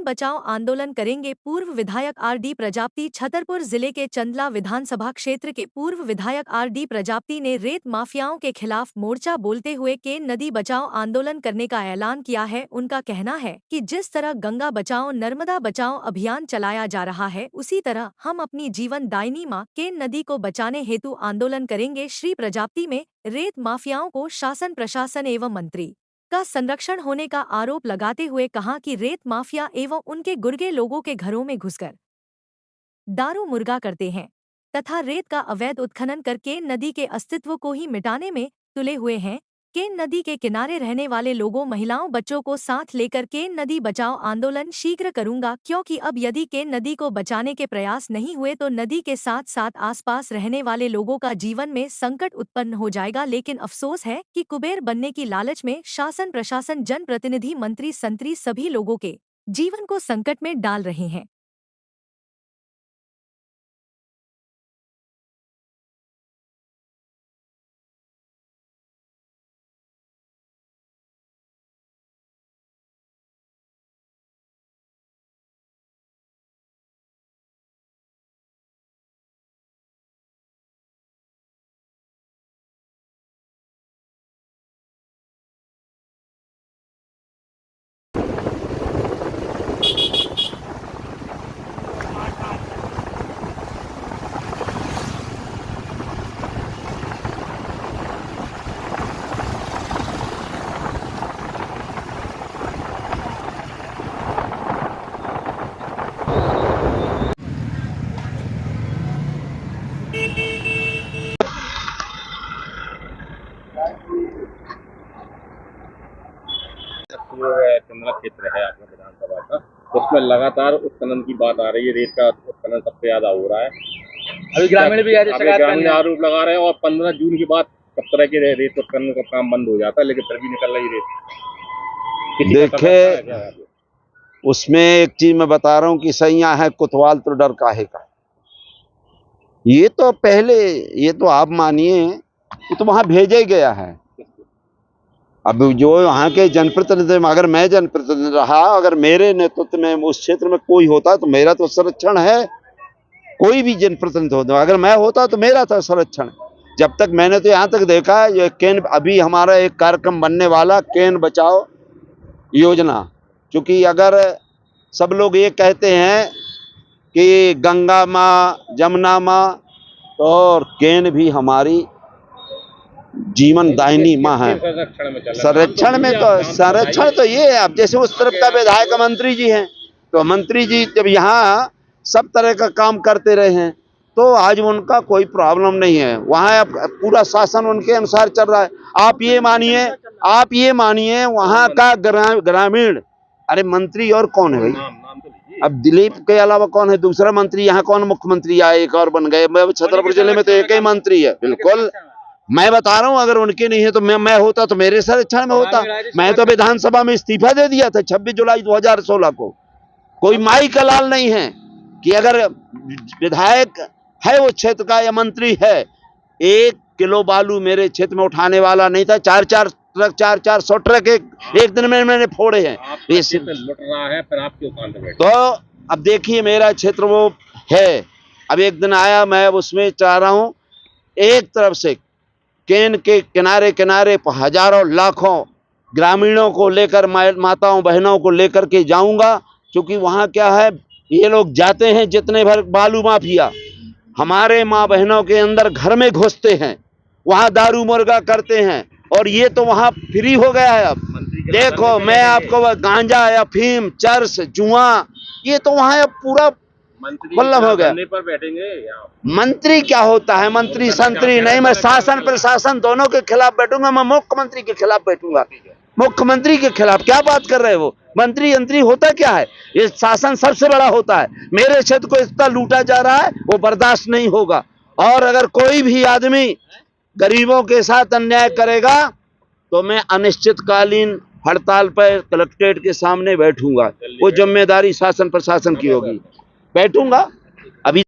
बचाओ आंदोलन करेंगे। पूर्व विधायक आर.डी. प्रजापति। छतरपुर जिले के चंदला विधानसभा क्षेत्र के पूर्व विधायक आर.डी. प्रजापति ने रेत माफियाओं के खिलाफ मोर्चा बोलते हुए केन नदी बचाओ आंदोलन करने का ऐलान किया है। उनका कहना है कि जिस तरह गंगा बचाओ नर्मदा बचाओ अभियान चलाया जा रहा है, उसी तरह हम अपनी जीवन दायिनी मां केन नदी को बचाने हेतु आंदोलन करेंगे। श्री प्रजापति में रेत माफियाओं को शासन प्रशासन एवं मंत्री का संरक्षण होने का आरोप लगाते हुए कहा कि रेत माफिया एवं उनके गुर्गे लोगों के घरों में घुसकर दारू मुर्गा करते हैं तथा रेत का अवैध उत्खनन कर केन नदी के अस्तित्व को ही मिटाने में तुले हुए हैं। केन नदी के किनारे रहने वाले लोगों महिलाओं बच्चों को साथ लेकर केन नदी बचाओ आंदोलन शीघ्र करूंगा, क्योंकि अब यदि केन नदी को बचाने के प्रयास नहीं हुए तो नदी के साथ साथ आसपास रहने वाले लोगों का जीवन में संकट उत्पन्न हो जाएगा। लेकिन अफसोस है कि कुबेर बनने की लालच में शासन प्रशासन जनप्रतिनिधि मंत्री संतरी सभी लोगों के जीवन को संकट में डाल रहे हैं। चंदला क्षेत्र है आपका विधानसभा का, उसमें लगातार उत्खनन की बात आ रही है। रेत का उत्खनन सबसे ज्यादा हो रहा है। अभी ग्रामीण भी ग्रामीण आरोप लगा रहे हैं और 15 जून के बाद सब तरह के रेत उत्खनन का काम बंद हो जाता है, लेकिन फिर भी निकल रही रेत। देखे उसमें एक चीज मैं बता रहा हूँ कि सैया है कोतवाल तो डर काहे का। ये तो पहले, ये तो आप मानिए ये तो वहां भेजा ही गया है। अब जो वहाँ के जनप्रतिनिधि, अगर मैं जनप्रतिनिधि रहा, अगर मेरे नेतृत्व में उस क्षेत्र में कोई होता तो मेरा तो संरक्षण है। कोई भी जनप्रतिनिधि होता, अगर मैं होता तो मेरा था संरक्षण। जब तक मैंने तो यहाँ तक देखा ये केन, अभी हमारा एक कार्यक्रम बनने वाला केन बचाओ योजना, क्योंकि अगर सब लोग ये कहते हैं कि गंगा माँ जमुना माँ, तो और केन भी हमारी जीवन दायिनी माँ है। संरक्षण तो ये है। अब जैसे उस तरफ का विधायक मंत्री जी हैं, तो मंत्री जी जब यहाँ सब तरह का काम करते रहे हैं तो आज उनका कोई प्रॉब्लम नहीं है। वहाँ अब पूरा शासन उनके अनुसार चल रहा है। आप ये मानिए वहाँ का ग्रामीण, अरे मंत्री और कौन है भाई? अब दिलीप के अलावा कौन है दूसरा मंत्री? यहाँ कौन मुख्यमंत्री आए, एक और बन गए। छतरपुर जिले में तो एक ही मंत्री है। बिल्कुल मैं बता रहा हूं, अगर उनके नहीं है तो मैं होता तो मेरे संरक्षण में होता। मैं तो विधानसभा में इस्तीफा दे दिया था 26 जुलाई 2016 को। कोई माई का लाल नहीं है कि अगर विधायक है वो क्षेत्र का या मंत्री है, 1 किलो बालू मेरे क्षेत्र में उठाने वाला नहीं था। 400 ट्रक एक दिन में मैंने फोड़े हैं। लुट रहा है, फिर आप क्यों कांध बैठे? तो अब देखिए मेरा क्षेत्र वो है। अब एक दिन आया, मैं उसमें चाह रहा हूं एक तरफ से केन के किनारे किनारे हजारों लाखों ग्रामीणों को लेकर, माताओं बहनों को लेकर के जाऊंगा, क्योंकि वहां क्या है, ये लोग जाते हैं जितने भर बालू माफिया हमारे माँ बहनों के अंदर घर में घुसते हैं, वहां दारू मुर्गा करते हैं, और ये तो वहां फ्री हो गया है। अब देखो मैं आपको गांजा या अफीम चरस जुआ, ये तो वहां अब पूरा बल्लभ हो गया। पर बैठेंगे मंत्री क्या होता है? मंत्री संतरी नहीं, मैं शासन प्रशासन दोनों के खिलाफ बैठूंगा। मैं मुख्यमंत्री के खिलाफ बैठूंगा। मुख्यमंत्री के खिलाफ क्या बात कर रहे हो? मंत्री यंत्री होता क्या है? ये शासन सबसे बड़ा होता है। मेरे क्षेत्र को इतना लूटा जा रहा है, वो बर्दाश्त नहीं होगा। और अगर कोई भी आदमी गरीबों के साथ अन्याय करेगा तो मैं अनिश्चितकालीन हड़ताल पर कलेक्ट्रेट के सामने बैठूंगा। वो जिम्मेदारी शासन प्रशासन की होगी। बैठूंगा। अभी